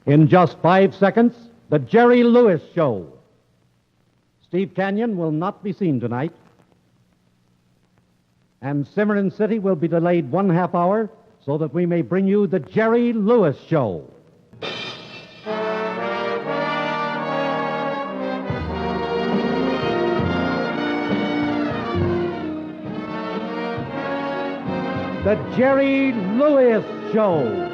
In just 5 seconds, The Jerry Lewis Show. Steve Canyon will not be seen tonight. And Cimarron City will be delayed 1/2 hour so that we may bring you The Jerry Lewis Show. The Jerry Lewis Show.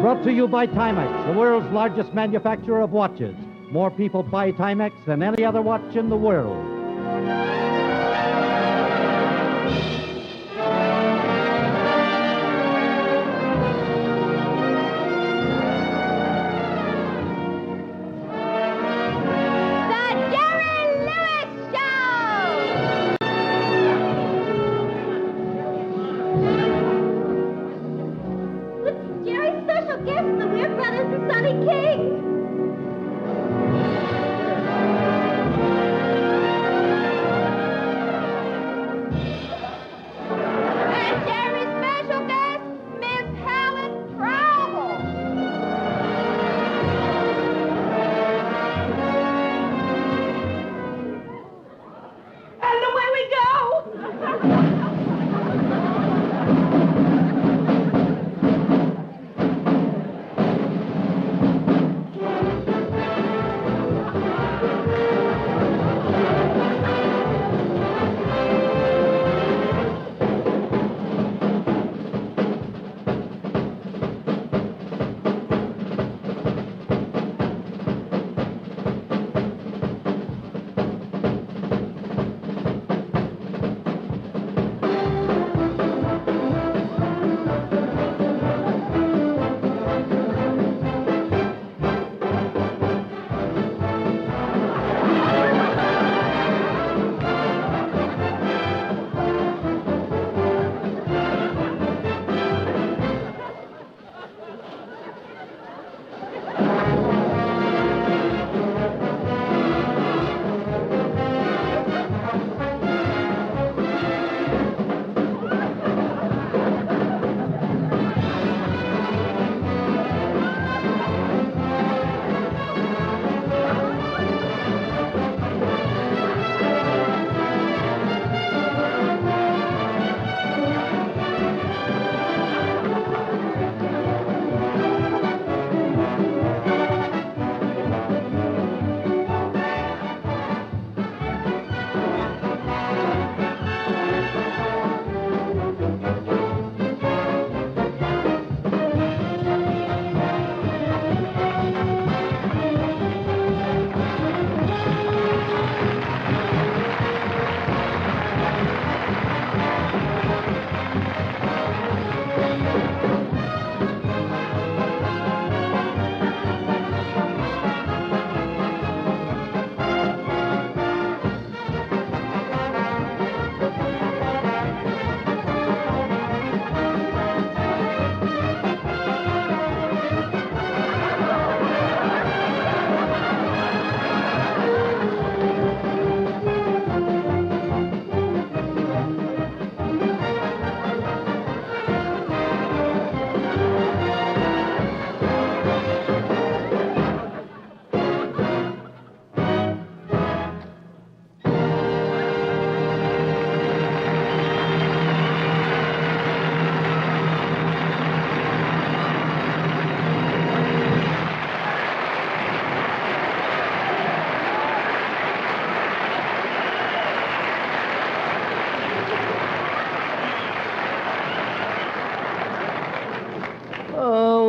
Brought to you by Timex, the world's largest manufacturer of watches. More people buy Timex than any other watch in the world.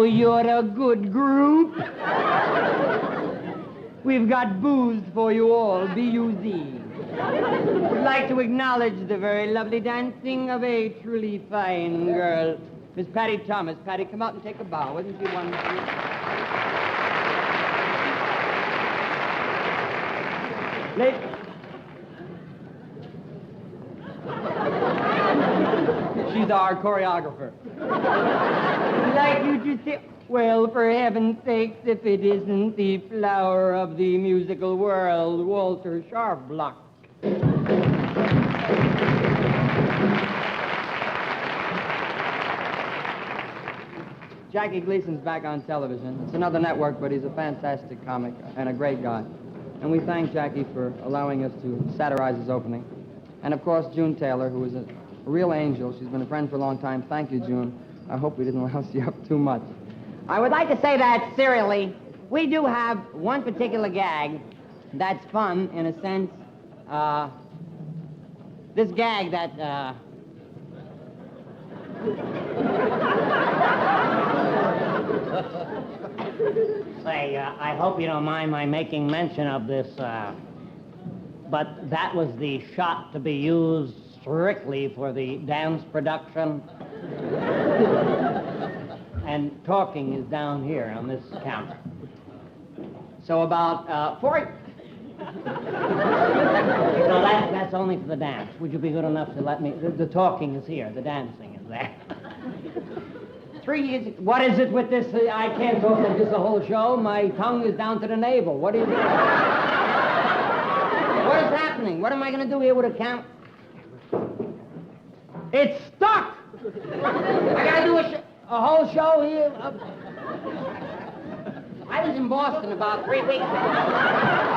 You're a good group. We've got booze for you all, B-U-Z. Would like to acknowledge the very lovely dancing of a truly fine girl, Miss Patty Thomas. Patty, come out and take a bow. Wasn't she wonderful? She's our choreographer. I'd like you to say, well, for heaven's sakes, if it isn't the flower of the musical world, Walter Sharpblock. Jackie Gleason's back on television. It's another network, but he's a fantastic comic and a great guy. And we thank Jackie for allowing us to satirize his opening. And, of course, June Taylor, who is a real angel. She's been a friend for a long time. Thank you, June. I hope we didn't louse you up too much. I would like to say that, serially, we do have one particular gag that's fun, in a sense. This gag that, Say, I hope you don't mind my making mention of this, but that was the shot to be used strictly for the dance production. And talking is down here on this counter. So about 40... No, that's only for the dance. Would you be good enough to let me... The talking is here. The dancing is there. 3 years... What is it with this? I can't talk like this the whole show. My tongue is down to the navel. What is... What is happening? What am I going to do here with a count? It's stuck! I got to do a whole show here. I was in Boston about 3 weeks ago.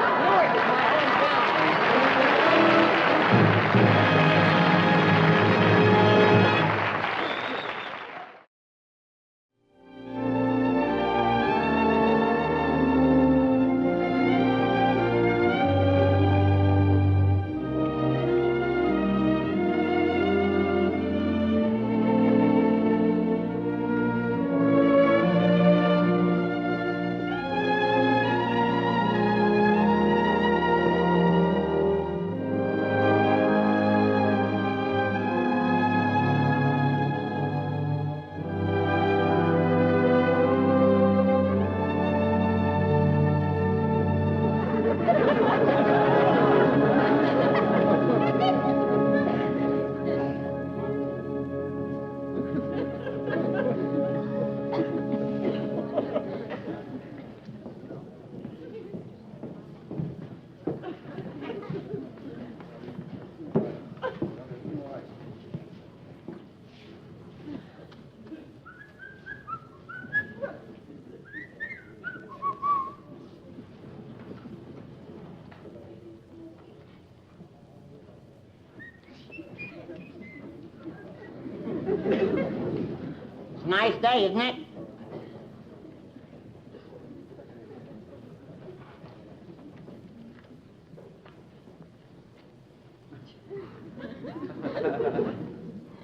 Nice day, isn't it?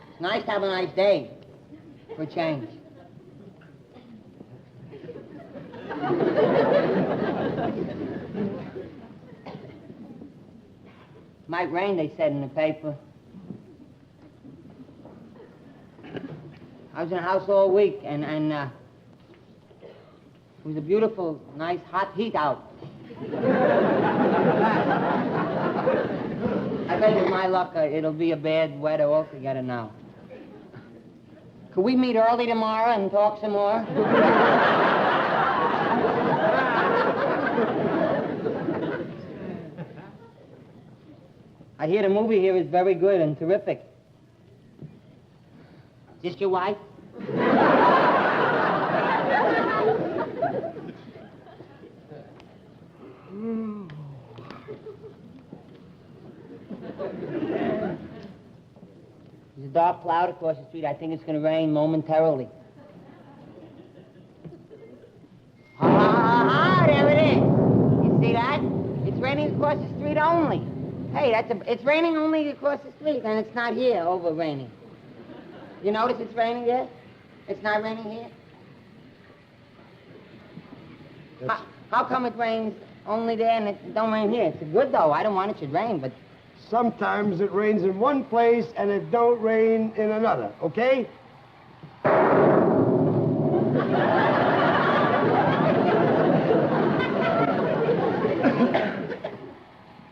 It's nice to have a nice day for a change. Might rain, they said in the paper. I was in the house all week, and it was a beautiful, nice, hot heat out. I bet with my luck, it'll be a bad weather altogether now. Could we meet early tomorrow and talk some more? I hear the movie here is very good and terrific. Is this your wife? There's a dark cloud across the street. I think it's going to rain momentarily. There it is. You see that? It's raining across the street only. Hey, it's raining only across the street, and it's not here over raining. You notice it's raining there? It's not raining here? How come it rains only there and it don't rain here? It's good, though. I don't want it to rain, but... Sometimes it rains in one place and it don't rain in another, okay?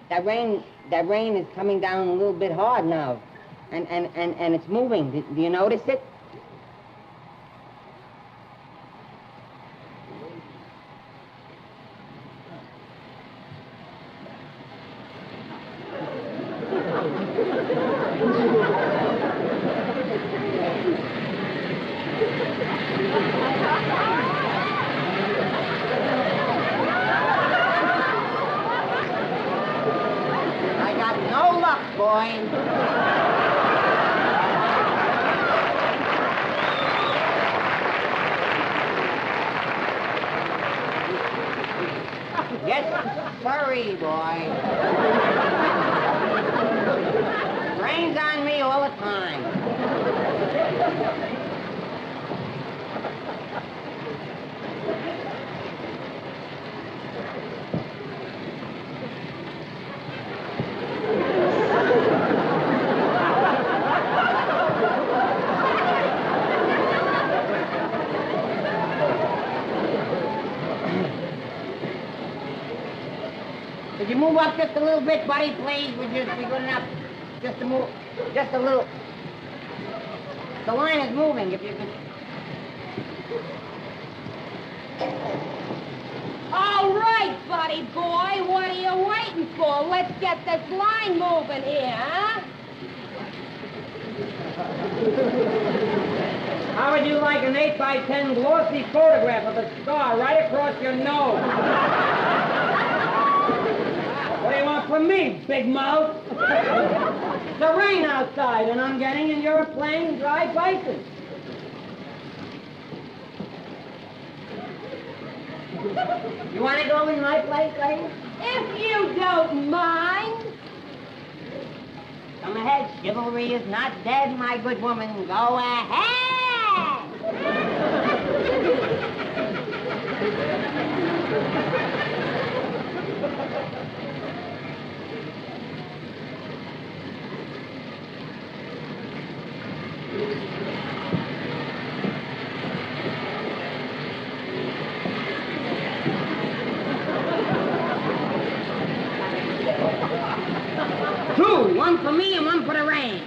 That rain is coming down a little bit hard now. And it's moving. Do you notice it? behind. Could you move up just a little bit, buddy, please? Would you be good enough? Just to move, just a little. The line is moving, if you could. All right, buddy boy, what are you waiting for? Let's get this line moving here, huh? How would you like an 8x10 glossy photograph of a scar right across your nose? What do you want from me, big mouth? It's the rain outside, and I'm getting in your plain, dry places. You want to go in my place, lady? If you don't mind. Come ahead, chivalry is not dead, my good woman. Go ahead! Two, one for me and one for the rain.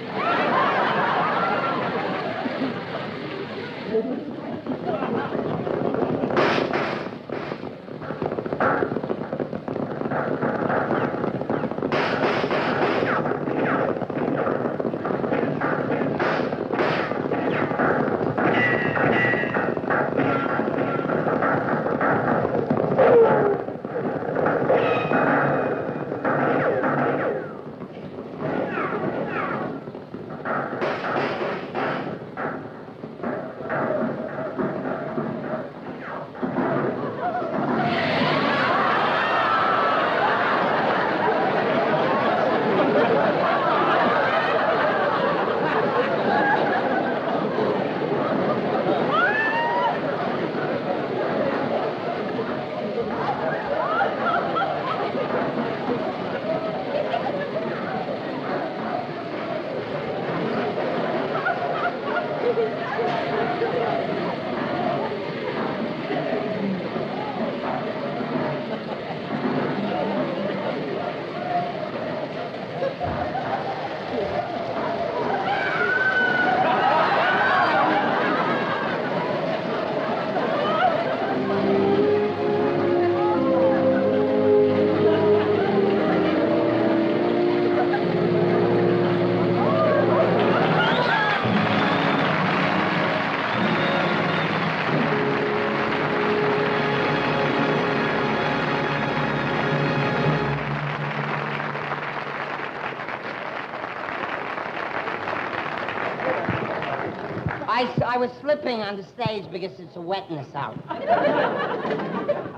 I was slipping on the stage because it's a wetness out.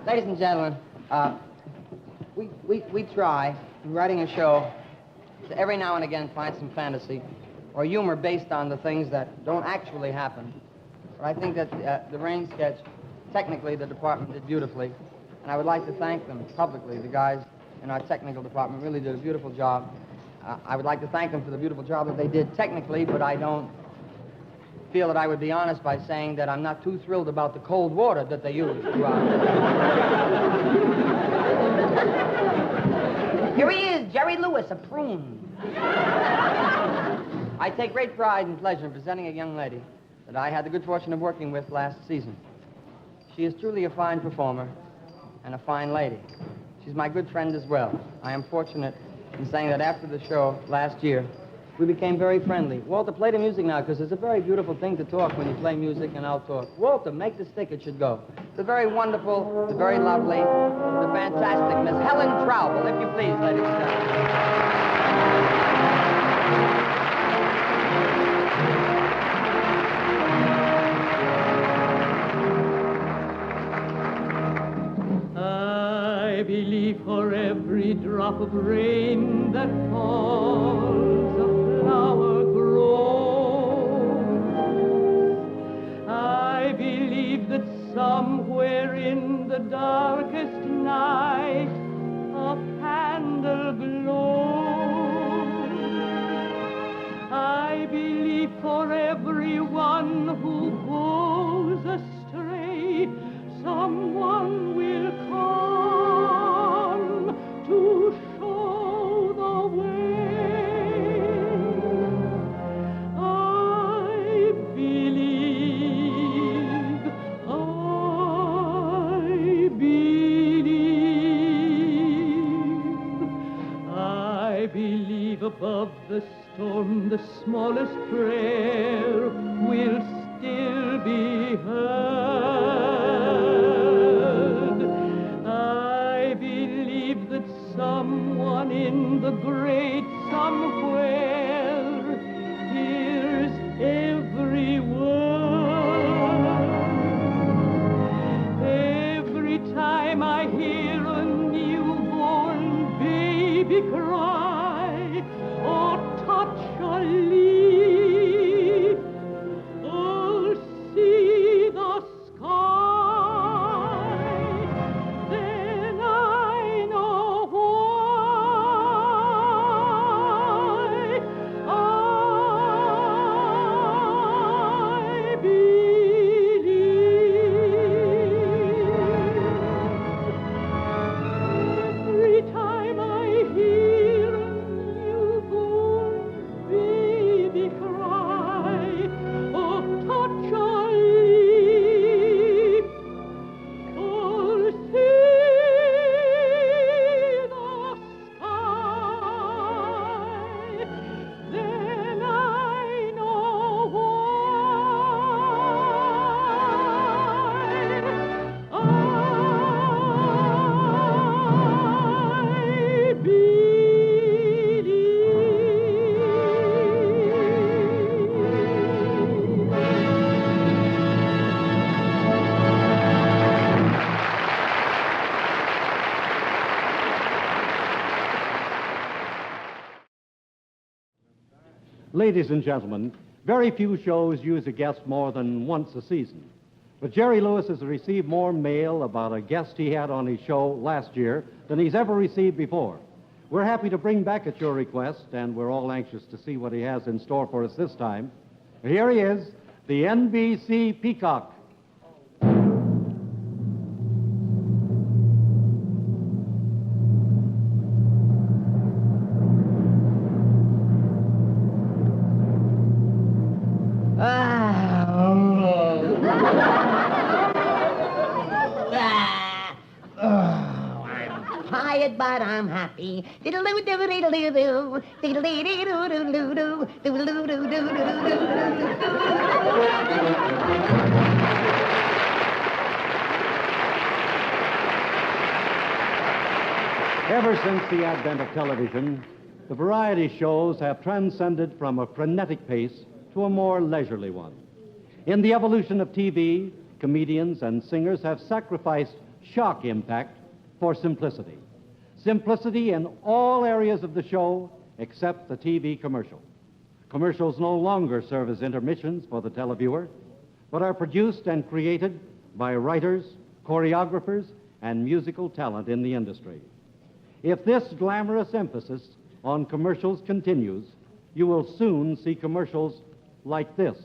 Ladies and gentlemen, we try, in writing a show, to every now and again find some fantasy or humor based on the things that don't actually happen. But I think that the rain sketch, technically, the department did beautifully. And I would like to thank them publicly. The guys in our technical department really did a beautiful job. I would like to thank them for the beautiful job that they did technically, but I don't feel that I would be honest by saying that I'm not too thrilled about the cold water that they used throughout. Here he is, Jerry Lewis, a prune. I take great pride and pleasure in presenting a young lady that I had the good fortune of working with last season. She is truly a fine performer and a fine lady. She's my good friend as well. I am fortunate in saying that after the show last year, we became very friendly. Walter, play the music now, because it's a very beautiful thing to talk when you play music and I'll talk. Walter, make the stick, it should go. It's a very wonderful, it's very lovely, it's a fantastic Miss Helen Traubel, if you please, ladies and gentlemen. I believe for every drop of rain that falls, a flower grows. for everyone who goes astray. Someone will come to show the way. I believe, I believe above the storm the smallest prayer will still be heard. I believe that someone in the great somewhere hears every word. Every time I hear a newborn baby cry or touch a leaf or see the sky, then I know why I believe. Every time I hear a newborn baby cry or touch a leaf or see the sky, then I know why I Ladies and gentlemen, very few shows use a guest more than once a season. But Jerry Lewis has received more mail about a guest he had on his show last year than he's ever received before. We're happy to bring back at your request, and we're all anxious to see what he has in store for us this time. Here he is, the NBC Peacock. I'm tired, but I'm happy. Diddle-doo-doo-doo-doo-doo. Diddle-dee-doo-doo-doo-doo. Ever since the advent of television, the variety shows have transcended from a frenetic pace to a more leisurely one. In the evolution of TV, comedians and singers have sacrificed shock impact for simplicity. Simplicity in all areas of the show except the TV commercial. Commercials no longer serve as intermissions for the televiewer, but are produced and created by writers, choreographers, and musical talent in the industry. If this glamorous emphasis on commercials continues, you will soon see commercials like this.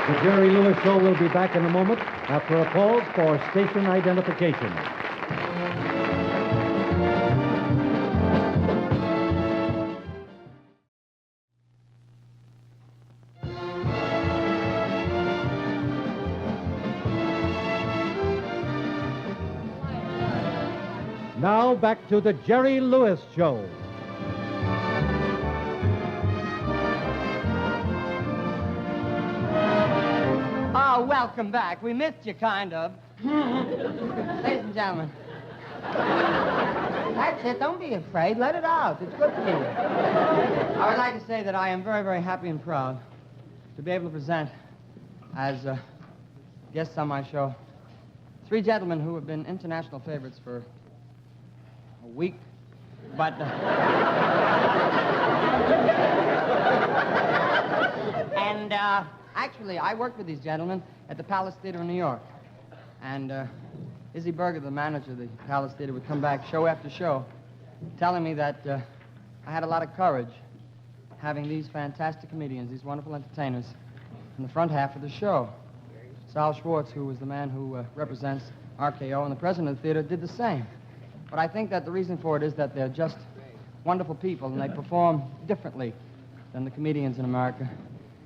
The Jerry Lewis Show will be back in a moment after a pause for station identification. Now back to the Jerry Lewis Show. Oh, welcome back. We missed you, kind of. Ladies and gentlemen. That's it. Don't be afraid. Let it out. It's good for you. I would like to say that I am very, very happy and proud to be able to present as guests on my show 3 gentlemen who have been international favorites for a week. But... actually, I worked with these gentlemen at the Palace Theater in New York. And Izzy Berger, the manager of the Palace Theater, would come back show after show telling me that I had a lot of courage having these fantastic comedians, these wonderful entertainers, in the front half of the show. Sal Schwartz, who was the man who represents RKO, and the president of the theater, did the same. But I think that the reason for it is that they're just wonderful people, and they perform differently than the comedians in America.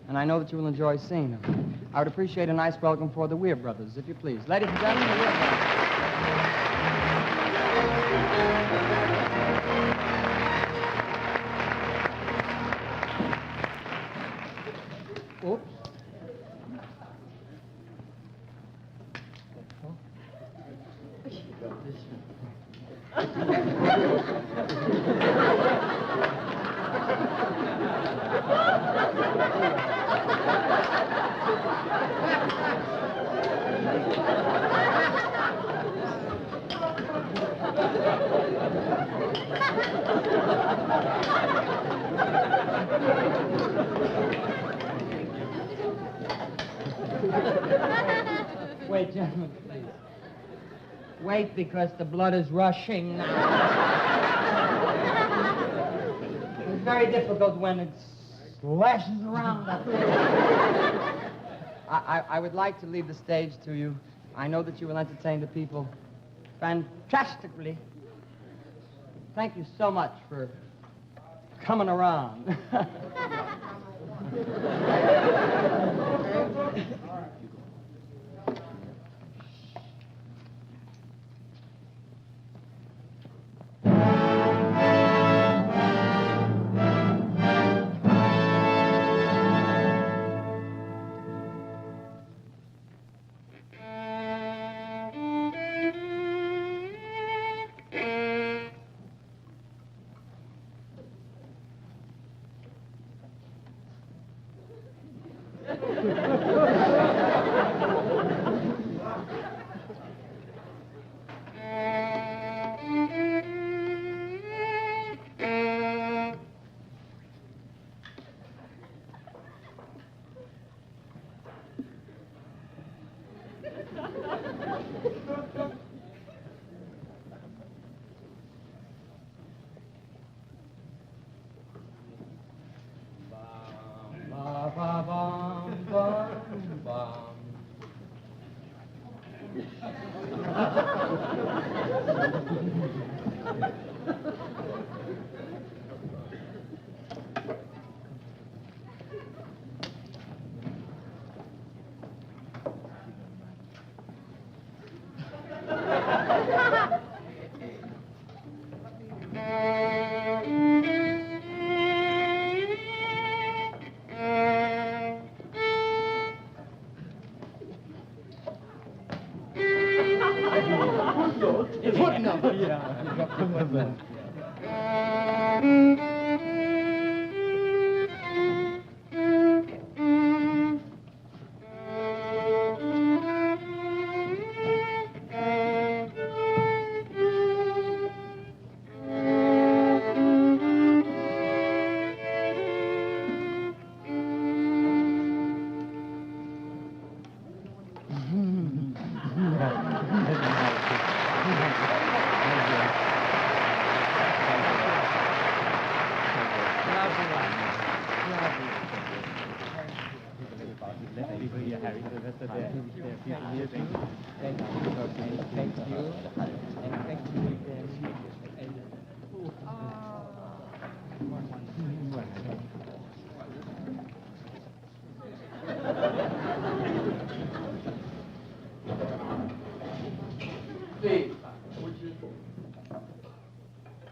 And I know that you will enjoy seeing them. I would appreciate a nice welcome for the Wiere brothers, if you please. Ladies and gentlemen, the Wiere brothers. Oops. Wait, gentlemen, please. Wait, because the blood is rushing now. It's very difficult when it slashes around up there. I would like to leave the stage to you. I know that you will entertain the people fantastically. Thank you so much for coming around.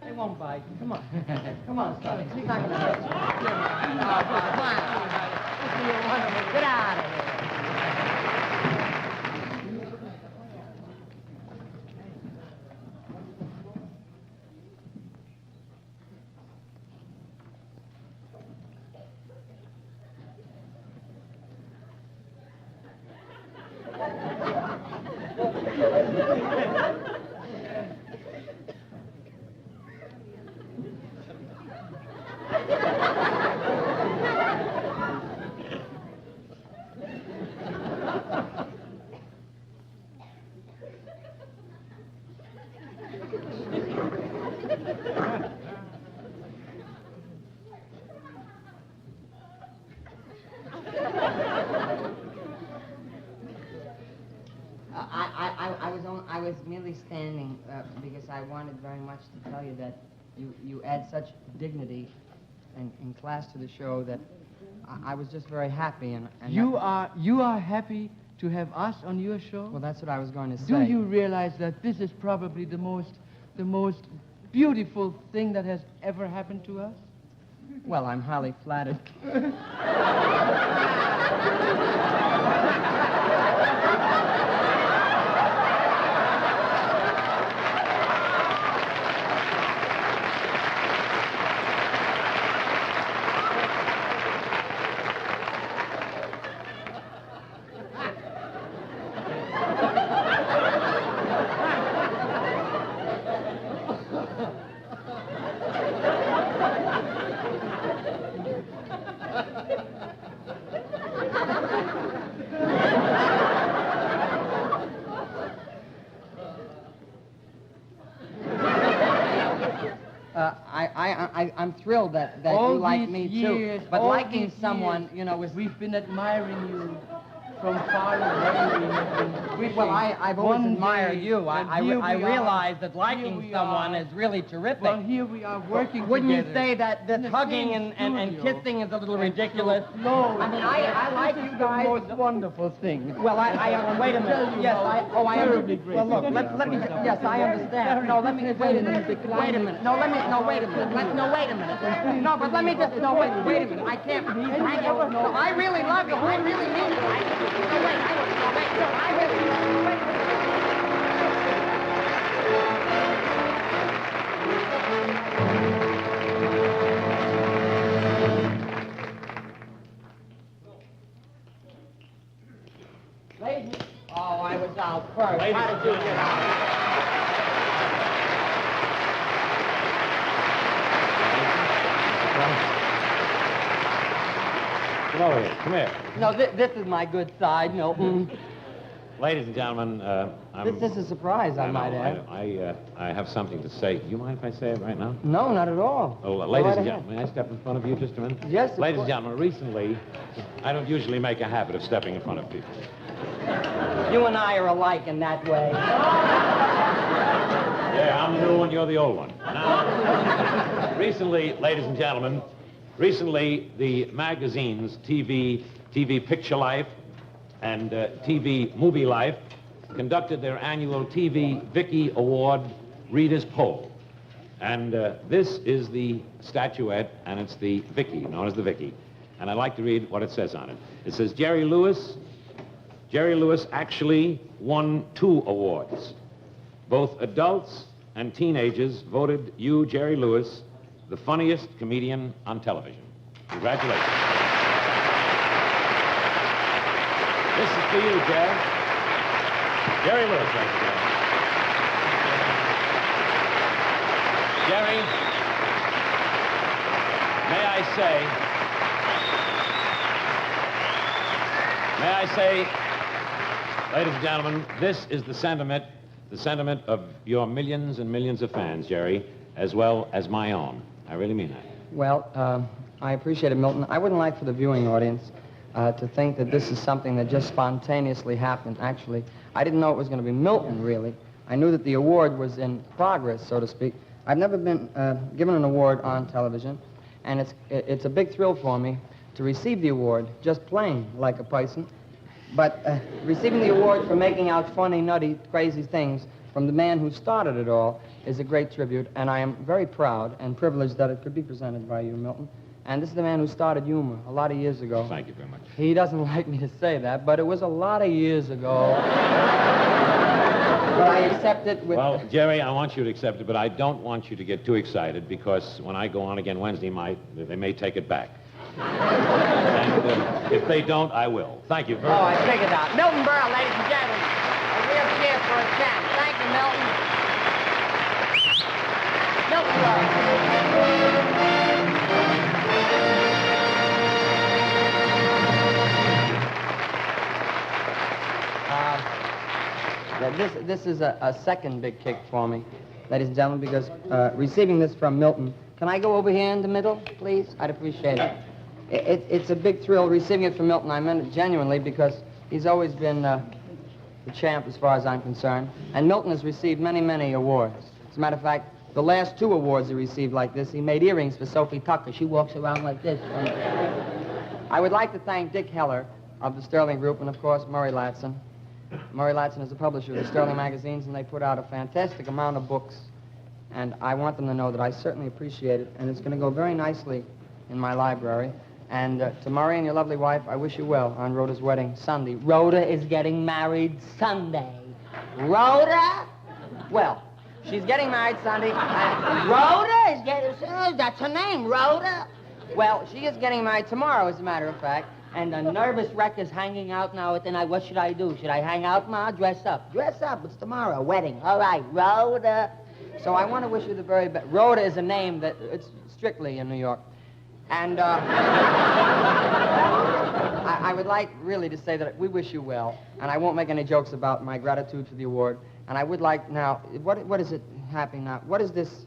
They won't bite. Come on. Come on, Sonny. He's not going to hurt you. Oh, come on. Get out of here. I was merely standing because I wanted very much to tell you that you add such dignity and class to the show that I was just very happy. And You are happy to have us on your show? Well, that's what I was going to say. Do you realize that this is probably the most beautiful thing that has ever happened to us? Well, I'm highly flattered. I'm thrilled that All you like these me years, too. But all liking these someone, years, you know, was we've been admiring you from far away. We have been wishing well, I've always one admired day you. that I here we are. realize that Here liking we someone are. is really terrific. Well, here we are working Wouldn't you together say that in the hugging same and studio. kissing is a little And ridiculous? so, no, I mean, I like this you is guys. the most wonderful thing. Well, wait a minute. Yes, I terribly understand. Well, look, let me. Yes, I understand. No, let me. Wait a minute. Wait a minute. No, let me. No, wait a minute. No, wait a minute. No, but let me just. No, wait a minute. I can't. Hang on. No, I really love you. I really mean it. No, wait. I really. Wait. Ladies. Oh, I was out first. How did you get out? Come over here. Come here. No, this is my good side, Milton. Ladies and gentlemen, This is a surprise, I might add. I have something to say. Do you mind if I say it right now? No, not at all. Oh, Go ladies right and ahead. gentlemen, may I step in front of you just a minute? Yes, of Ladies course. and gentlemen, recently, I don't usually make a habit of stepping in front of people. You and I are alike in that way. Yeah, I'm the new one, you're the old one. Now, recently, ladies and gentlemen, the magazines, TV Picture Life and TV Movie Life, conducted their annual TV Vicky Award Readers' Poll. And this is the statuette, and it's the Vicky, known as the Vicky. And I'd like to read what it says on it. It says, Jerry Lewis actually won 2 awards. Both adults and teenagers voted you, Jerry Lewis, the funniest comedian on television. Congratulations. This is for you, Jerry. Jerry Lewis, ladies and gentlemen. Jerry, may I say, ladies and gentlemen, this is the sentiment of your millions and millions of fans, Jerry, as well as my own. I really mean that. Well, I appreciate it, Milton. I wouldn't like for the viewing audience to think that this is something that just spontaneously happened. Actually, I didn't know it was going to be Milton, really. I knew that the award was in progress, so to speak. I've never been given an award on television, and it's a big thrill for me to receive the award, just plain like a person. But receiving the award for making out funny, nutty, crazy things from the man who started it all is a great tribute, and I am very proud and privileged that it could be presented by you, Milton. And this is the man who started humor a lot of years ago. Thank you very much. He doesn't like me to say that, but it was a lot of years ago. But I accept it with... Well, Jerry, I want you to accept it, but I don't want you to get too excited because when I go on again Wednesday, they may take it back. And if they don't, I will. Thank you very much. Oh, I figured out. Milton Berle, ladies and gentlemen. A real cheer for a champ. Thank you, Milton. Milton Berle. This is a second big kick for me, ladies and gentlemen, because receiving this from Milton. Can I go over here in the middle, please? I'd appreciate it. It's a big thrill receiving it from Milton. I meant it genuinely because he's always been the champ as far as I'm concerned. And Milton has received many, many awards. As a matter of fact, the last 2 awards he received like this, he made earrings for Sophie Tucker. She walks around like this. I would like to thank Dick Heller of the Sterling Group and, of course, Murray Latson. Murray Latson is the publisher of the Sterling magazines, and they put out a fantastic amount of books. And I want them to know that I certainly appreciate it, and it's going to go very nicely in my library. And to Murray and your lovely wife, I wish you well on Rhoda's wedding Sunday. Rhoda is getting married Sunday. Rhoda? Well, she's getting married Sunday. Rhoda is getting... Oh, that's her name, Rhoda. Well, she is getting married tomorrow, as a matter of fact. And a nervous wreck is hanging out now at the night. What should I do? Should I hang out, Ma? Dress up. Dress up. It's tomorrow. Wedding. All right, Rhoda. So I want to wish you the very best. Rhoda is a name that it's strictly in New York. And I would like really to say that we wish you well. And I won't make any jokes about my gratitude for the award. And I would like now, what is it happening now? What is this?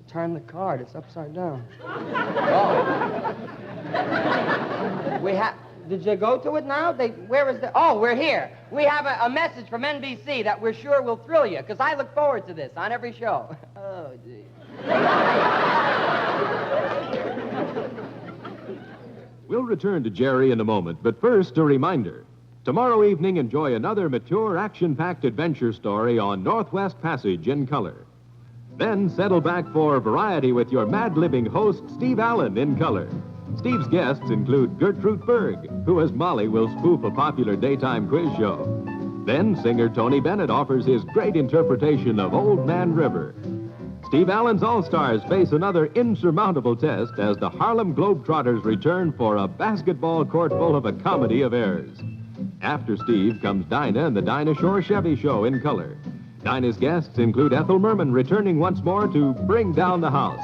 Turn the card. It's upside down. Oh. Did you go to it now? Where is the... Oh, we're here. We have a message from NBC that we're sure will thrill you, because I look forward to this on every show. Oh, gee. We'll return to Jerry in a moment, but first, a reminder. Tomorrow evening, enjoy another mature, action-packed adventure story on Northwest Passage in color. Then settle back for variety with your mad-living host, Steve Allen, in color. Steve's guests include Gertrude Berg, who as Molly will spoof a popular daytime quiz show. Then singer Tony Bennett offers his great interpretation of Old Man River. Steve Allen's All-Stars face another insurmountable test as the Harlem Globetrotters return for a basketball court full of a comedy of errors. After Steve comes Dinah and the Dinah Shore Chevy Show in color. Dinah's guests include Ethel Merman returning once more to bring down the house.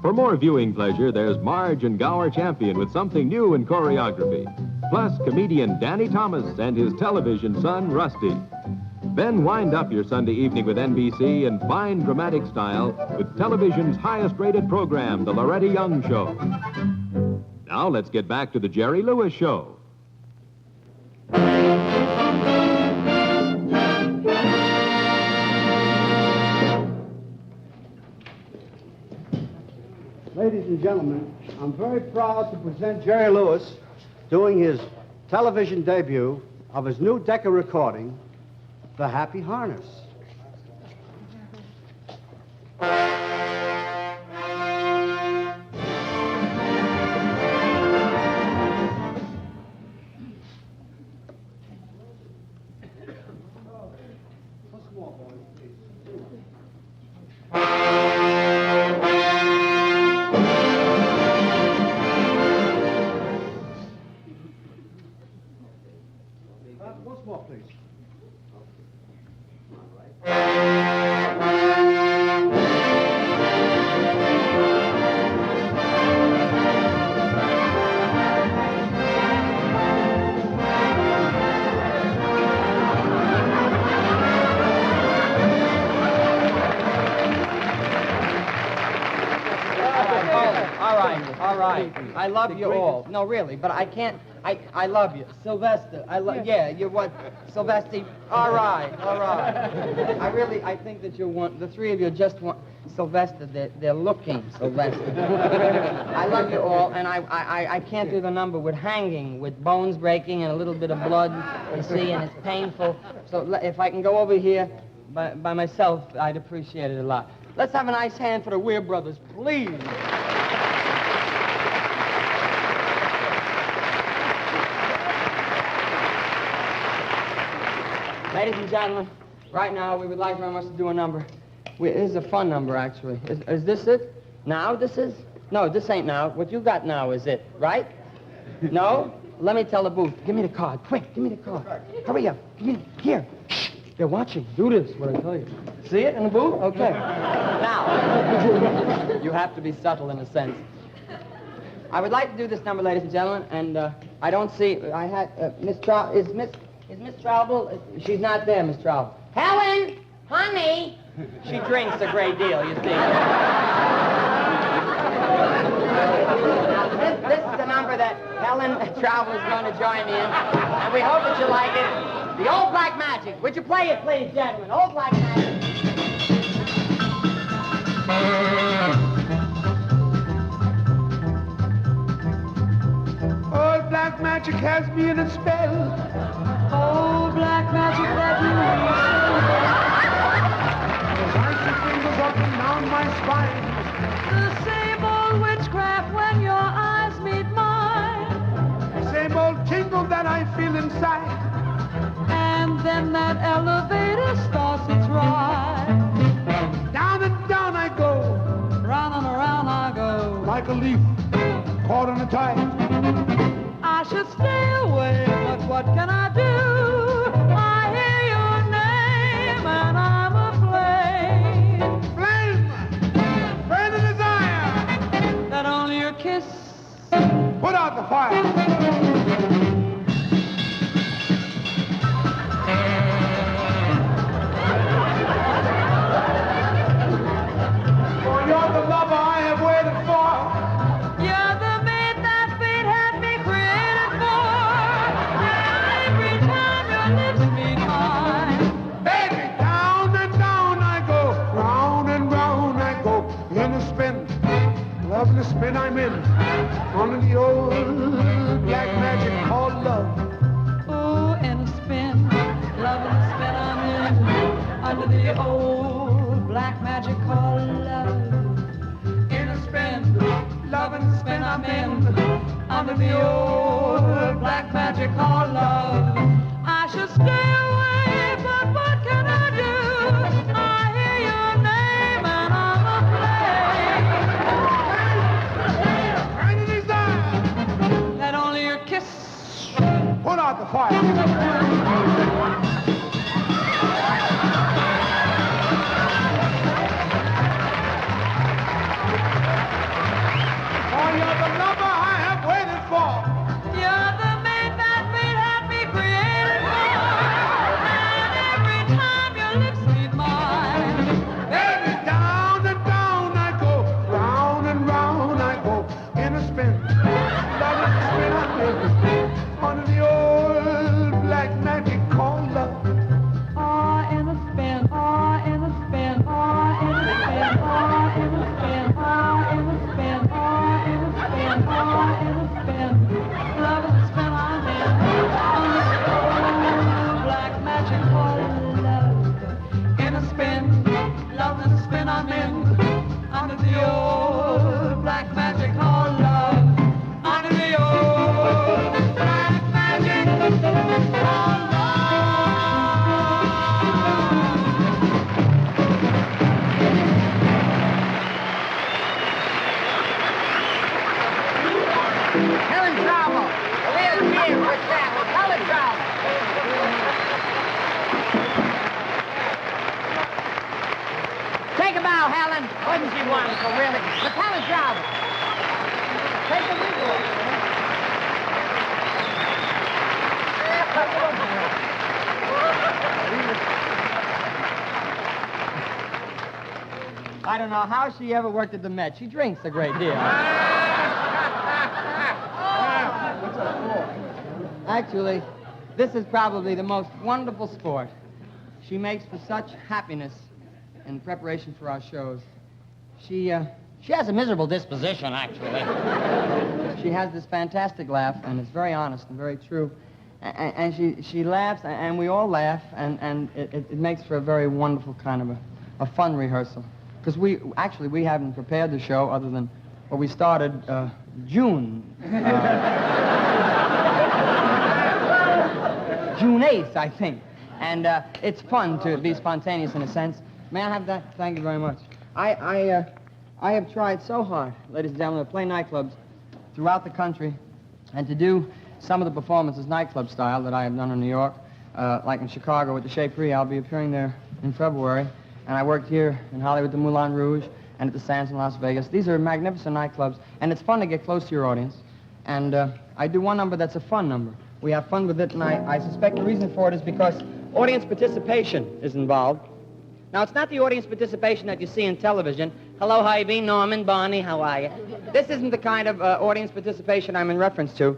For more viewing pleasure, there's Marge and Gower Champion with something new in choreography. Plus, comedian Danny Thomas and his television son, Rusty. Then wind up your Sunday evening with NBC in fine dramatic style with television's highest-rated program, The Loretta Young Show. Now, let's get back to the Jerry Lewis Show. Ladies and gentlemen, I'm very proud to present Jerry Lewis doing his television debut of his new Decca recording, The Happy Harness. Once more, please. All right. I love you all. No, really, but I can't. I love you. Sylvester, yeah, you're what? Sylvester, all right. I think that the three of you just want, Sylvester, they're looking, Sylvester. I love you all, and I can't do the number with hanging, with bones breaking and a little bit of blood, you see, and it's painful. So if I can go over here by myself, I'd appreciate it a lot. Let's have a nice hand for the Wiere brothers, please. Ladies and gentlemen, right now we would like very much to do a number. It is a fun number, actually. Is this it? Now this is? No, this ain't now. What you got now is it, right? No? Let me tell the booth. Give me the card. Quick, give me the card. Hurry up. Here. Shh. They're watching. Do this, what I tell you. See it in the booth? Okay. Now, you have to be subtle in a sense. I would like to do this number, ladies and gentlemen, and I don't see... I had... Miss Traubel... Is Miss Traubel? She's not there, Miss Traubel. Helen, honey. She drinks a great deal, you see. This is the number that Helen Traubel is going to join me in, and we hope that you like it. The Old Black Magic. Would you play it, please, gentlemen? Old Black Magic. Old black magic has me in a spell. Oh, black magic that you As icy fingers up and down my spine. the same old witchcraft when your eyes meet mine. The same old tingle that I feel inside. And then that elevator starts its ride. Down and down I go. Round and around I go. Like a leaf caught on a tide. I should stay away, but what can I do? I hear your name and I'm aflame. Flame! Burn and desire! That only your kiss Put out the fire! For you're the lover I have waited for. You're the mate that fate had me created for. And every time your lips meet mine, Baby, down and down I go. Round and round I go. In a spin, lovely spin I'm in. Under the old black magic called love. oh, in a spin, love and spin I'm in. Under the old black magic called love. In a spin, love and spin I'm in. Under the old black magic called love. I should stay away, but what can I do? I hear your name and I'm aflame. Burn and desire! That only your kiss Put out the fire! For you're the lover I have waited for. You're the mate that fate had me created for. Wasn't she wonderful, really? But tell us, Traubel. Take the wig off. I don't know how she ever worked at the Met. She drinks a great deal. Actually, this is probably the most wonderful sport. She makes for such happiness in preparation for our shows. She has a miserable disposition, actually. She has this fantastic laugh, and it's very honest and very true. And she laughs, and we all laugh, and it makes for a very wonderful kind of a fun rehearsal. Because we haven't prepared the show other than, well, we started June. June 8th, I think. And it's fun to be spontaneous in a sense. May I have that? Thank you very much. I have tried so hard, ladies and gentlemen, to play nightclubs throughout the country and to do some of the performances nightclub style that I have done in New York, like in Chicago with the Chez Pris. I'll be appearing there in February. And I worked here in Hollywood, the Moulin Rouge, and at the Sands in Las Vegas. These are magnificent nightclubs, and it's fun to get close to your audience. And I do one number that's a fun number. We have fun with it, and I suspect the reason for it is because audience participation is involved. Now, it's not the audience participation that you see in television. Hello, Hy-Vee, Norman, Barney, how are you? This isn't the kind of audience participation I'm in reference to.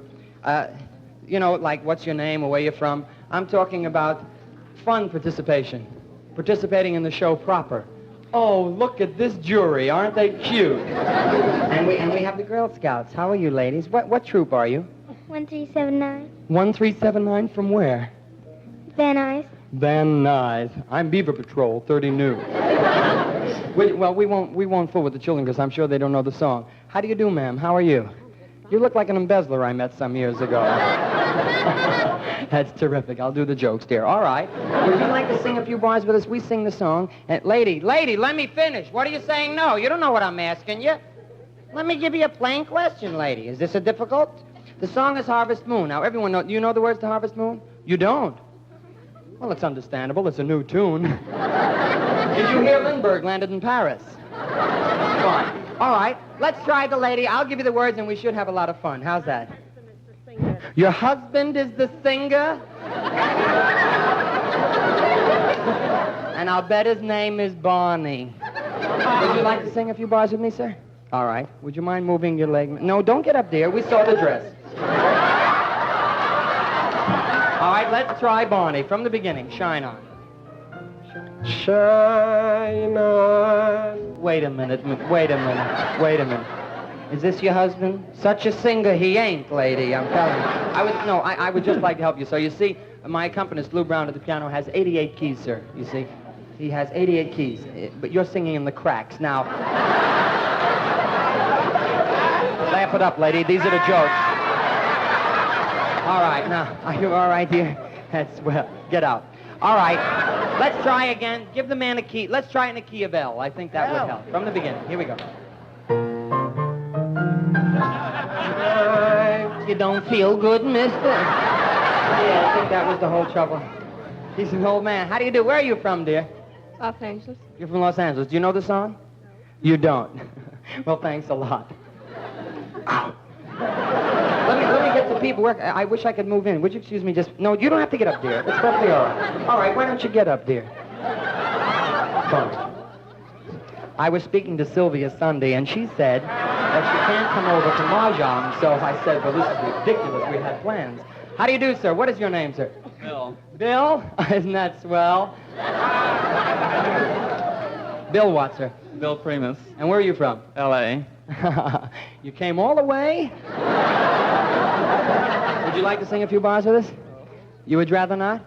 You know, like what's your name or where you're from. I'm talking about fun participation. Participating in the show proper. Oh, look at this jury. Aren't they cute? and we have the Girl Scouts. How are you, ladies? What troop are you? 1379. 1379 from where? Van Nuys. Van Nuys. I'm Beaver Patrol, 30 New. Well, we won't fool with the children because I'm sure they don't know the song. How do you do, ma'am? How are you? You look like an embezzler I met some years ago. That's terrific. I'll do the jokes, dear. All right. Would you like to sing a few bars with us? We sing the song. And lady, let me finish. What are you saying no? You don't know what I'm asking you. Let me give you a plain question, lady. Is this a difficult? The song is Harvest Moon. Now, everyone knows. You know the words to Harvest Moon? You don't? Well, it's understandable. It's a new tune. Did you hear Lindbergh landed in Paris? Come on. All right. Let's try the lady. I'll give you the words, and we should have a lot of fun. How's that? Your husband is the singer? And I'll bet his name is Barney. Would you like to sing a few bars with me, sir? All right. Would you mind moving your leg? No, don't get up there. We saw the dress. All right, let's try Barney from the beginning. Shine on. Shine on. Wait a minute. Is this your husband? Such a singer he ain't, lady, I'm telling you. I would just like to help you. So you see, my accompanist, Lou Brown, at the piano has 88 keys, sir. You see? He has 88 keys, but you're singing in the cracks. Now, laugh it up, lady. These are the jokes. All right, now, are you all right, dear? That's, well, get out. All right, let's try again. Give the man a key. Let's try it in a key of L. I think that would help. From the beginning. Here we go. You don't feel good, mister? Yeah, I think that was the whole trouble. He's an old man. How do you do? Where are you from, dear? Los Angeles. You're from Los Angeles. Do you know the song? You don't. Well, thanks a lot. Ow. Let me get the people work. I wish I could move in. Would you excuse me just... No, you don't have to get up, dear. It's perfectly all right. All right, why don't you get up, dear? Fine. I was speaking to Sylvia Sunday, and she said that she can't come over to Mahjong, so I said, well, this is ridiculous. We had plans. How do you do, sir? What is your name, sir? Bill. Bill? Isn't that swell? Bill what, sir? Bill Primus. And where are you from? L.A. You came all the way? Would you like to sing a few bars with us? You would rather not?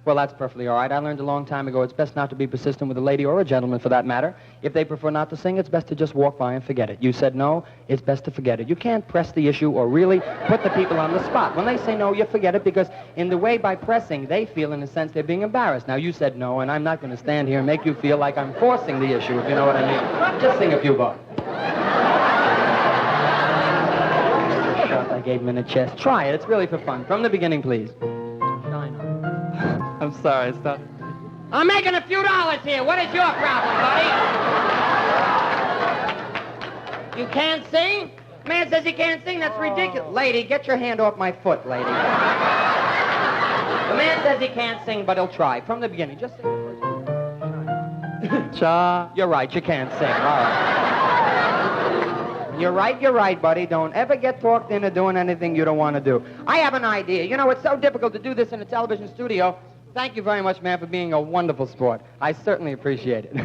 Well, that's perfectly all right. I learned a long time ago it's best not to be persistent with a lady or a gentleman, for that matter. If they prefer not to sing, it's best to just walk by and forget it. You said no, it's best to forget it. You can't press the issue or really put the people on the spot. When they say no, you forget it, because in the way by pressing, they feel, in a sense, they're being embarrassed. Now, you said no, and I'm not going to stand here and make you feel like I'm forcing the issue, if you know what I mean. Just sing a few bars. I gave him in the chest. Try it. It's really for fun. From the beginning, please. Shine on. I'm sorry, stop. I'm making a few dollars here. What is your problem, buddy? You can't sing? Man says he can't sing. That's ridiculous. Lady, get your hand off my foot, lady. The man says he can't sing, but he'll try. From the beginning, just sing the first. Cha. You're right, you can't sing. All right. You're right, buddy. Don't ever get talked into doing anything you don't want to do. I have an idea. You know, it's so difficult to do this in a television studio. Thank you very much, man, for being a wonderful sport. I certainly appreciate it.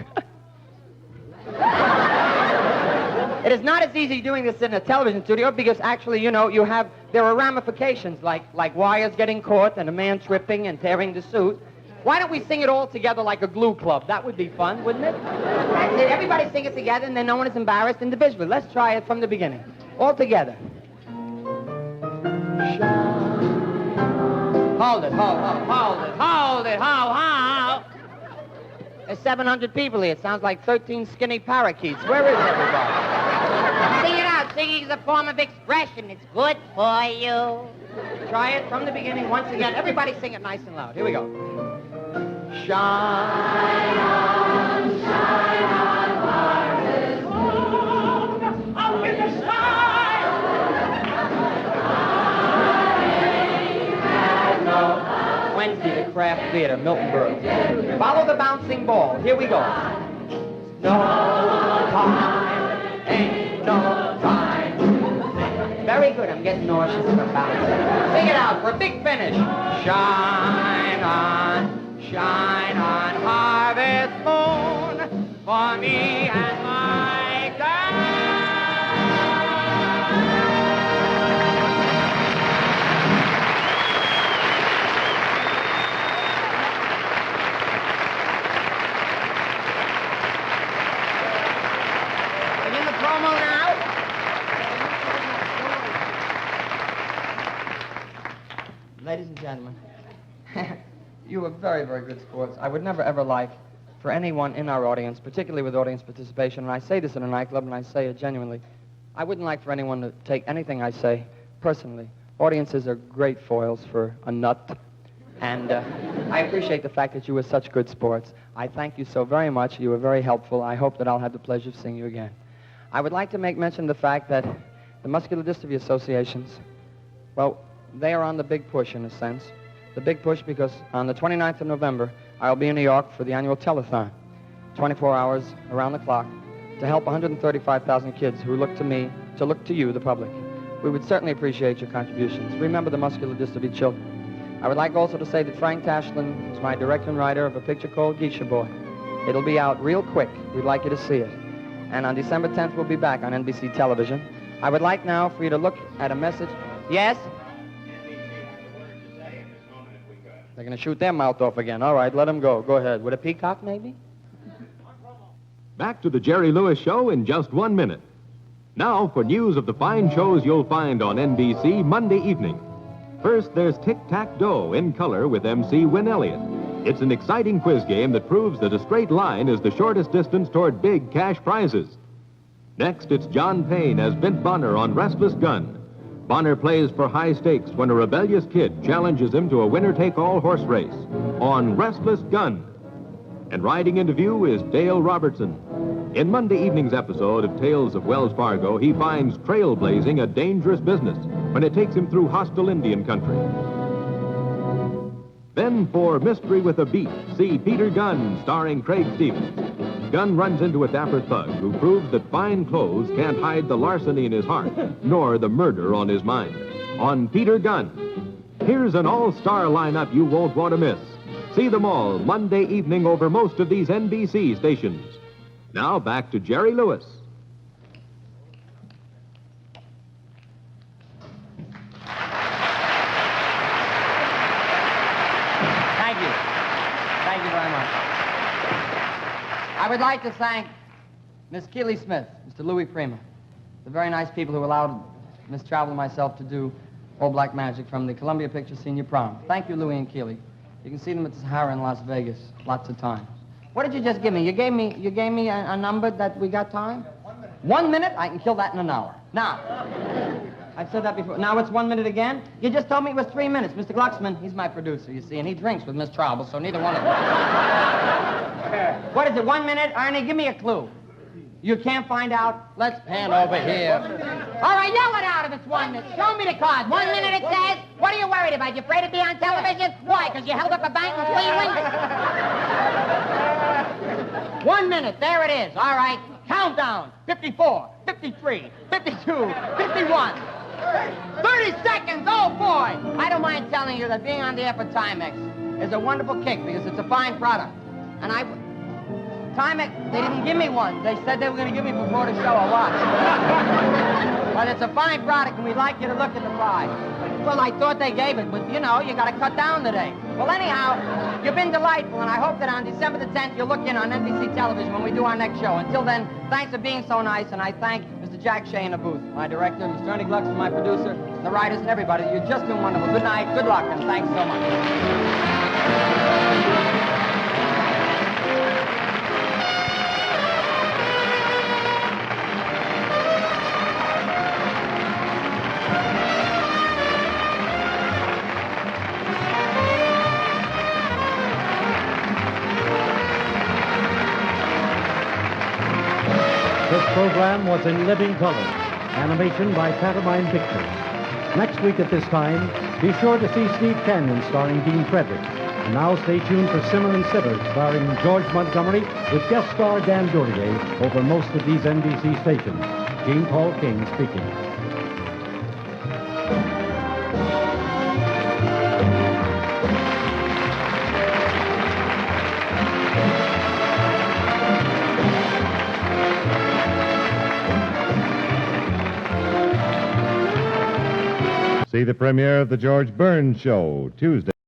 It is not as easy doing this in a television studio because actually, you know, there are ramifications like wires getting caught and a man tripping and tearing the suit. Why don't we sing it all together like a glue club? That would be fun, wouldn't it? That's it. Everybody sing it together and then no one is embarrassed individually. Let's try it from the beginning. All together. Hold it, hold it, ho. There's 700 people here. It sounds like 13 skinny parakeets. Where is everybody? Sing it out. Singing is a form of expression. It's good for you. Try it from the beginning once again. Everybody sing it nice and loud. Here we go. Shine on, harvest moon, up in the sky. Wednesday, the Craft Theater, Milton, Berle. Follow the bouncing ball. Here we go. No time, ain't no time. Very good. I'm getting nauseous from bouncing. Sing it out for a big finish. Shine on, harvest moon, for me and my girl. Begin the promo now. Ladies and gentlemen, you were very, very good sports. I would never, ever like for anyone in our audience, particularly with audience participation, and I say this in a nightclub and I say it genuinely, I wouldn't like for anyone to take anything I say personally. Audiences are great foils for a nut, and I appreciate the fact that you were such good sports. I thank you so very much. You were very helpful. I hope that I'll have the pleasure of seeing you again. I would like to make mention of the fact that the Muscular Dystrophy Associations, well, they are on the big push in a sense. The big push because on the 29th of November, I'll be in New York for the annual telethon, 24 hours around the clock, to help 135,000 kids who look to me, to look to you, the public. We would certainly appreciate your contributions. Remember the muscular dystrophy children. I would like also to say that Frank Tashlin is my director and writer of a picture called Geisha Boy. It'll be out real quick. We'd like you to see it. And on December 10th, we'll be back on NBC television. I would like now for you to look at a message. Yes? They're going to shoot their mouth off again. All right, let them go. Go ahead. With a peacock, maybe? Back to the Jerry Lewis Show in just 1 minute. Now for news of the fine shows you'll find on NBC Monday evening. First, there's Tic-Tac-Doe in color with MC Win Elliott. It's an exciting quiz game that proves that a straight line is the shortest distance toward big cash prizes. Next, it's John Payne as Vint Bonner on Restless Gun. Bonner plays for high stakes when a rebellious kid challenges him to a winner-take-all horse race on Restless Gun. And riding into view is Dale Robertson. In Monday evening's episode of Tales of Wells Fargo, he finds trailblazing a dangerous business when it takes him through hostile Indian country. Then for Mystery with a Beat, see Peter Gunn starring Craig Stevens. Gunn runs into a dapper thug who proves that fine clothes can't hide the larceny in his heart, nor the murder on his mind. On Peter Gunn. Here's an all-star lineup you won't want to miss. See them all Monday evening over most of these NBC stations. Now back to Jerry Lewis. Thank you. Thank you very much. I would like to thank Miss Keeley Smith, Mr. Louis Prima, the very nice people who allowed Miss Traubel and myself to do All Black Magic from the Columbia Pictures Senior Prom. Thank you, Louis and Keeley. You can see them at the Sahara in Las Vegas lots of times. What did you just give me? You gave me a number that we got time? 1 minute? I can kill that in an hour. Now, I've said that before. Now it's 1 minute again? You just told me it was 3 minutes. Mr. Glucksman, he's my producer, you see, and he drinks with Miss Traubel, so neither one of them. What is it, 1 minute? Arnie, give me a clue. You can't find out? Let's pan over here. All right, yell it out if it's 1 minute. Show me the card. 1 minute it says. What are you worried about? You afraid to be on television? Why, because you held up a bank in Cleveland? 1 minute. There it is. All right. Countdown. 54, 53, 52, 51. 30 seconds. Oh, boy. I don't mind telling you that being on the air for Timex is a wonderful kick because it's a fine product. And Timex, they didn't give me one. They said they were going to give me before the show a watch. But it's a fine product, and we'd like you to look at the prize. Well, I thought they gave it, but, you know, you got to cut down today. Well, anyhow, you've been delightful, and I hope that on December the 10th, you'll look in on NBC television when we do our next show. Until then, thanks for being so nice, and I thank Mr. Jack Shea in the booth, my director, Mr. Ernie Gluck's my producer, the writers, and everybody. You've just been wonderful. Good night, good luck, and thanks so much. This program was in living color, animation by Pantomime Pictures. Next week at this time, be sure to see Steve Canyon starring Dean Frederick. And now stay tuned for Simmer and Sitter starring George Montgomery with guest star Dan Duryea over most of these NBC stations. Jean Paul King speaking. See the premiere of The George Burns Show, Tuesday.